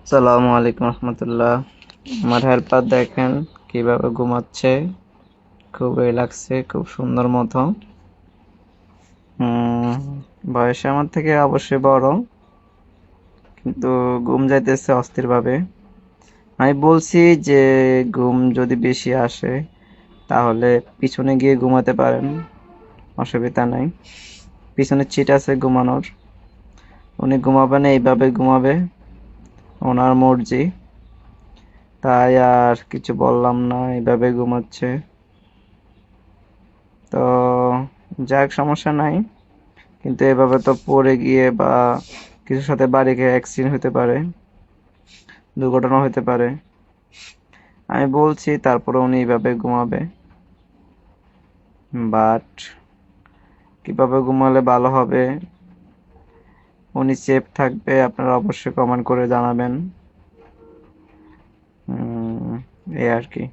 আসসালামু আলাইকুম রহমতুল্লাহ। আমার হেল্পার দেখেন কিভাবে ঘুমাচ্ছে, খুব রিল্যাক্সে, খুব সুন্দর মতো। উম, বয়সে আমার থেকে অবশ্যই বড়, কিন্তু ঘুম যাইতেছে অস্থির ভাবে। আমি বলছি যে ঘুম যদি বেশি আসে তাহলে পিছনে গিয়ে ঘুমাতে পারেন, অসুবিধা নাই। পিছনে চিট আছে ঘুমানোর, উনি ঘুমাবে না, এইভাবে ঘুমাবে, ওনার মর্জি। তাই আর কিছু বললাম না, এইভাবে ঘুমাচ্ছে। তো যাক, সমস্যা নাই, কিন্তু এভাবে তো পড়ে গিয়ে বা কিছুর সাথে বাড়ি গিয়ে অ্যাক্সিডেন্ট হতে পারে, দুর্ঘটনা হতে পারে। আমি বলছি তারপরে উনি এইভাবে ঘুমাবে, বাট কিভাবে ঘুমালে ভালো হবে, উনি সেফ থাকবে, আপনারা অবশ্যই কমেন্ট করে জানাবেন। এই আর কি।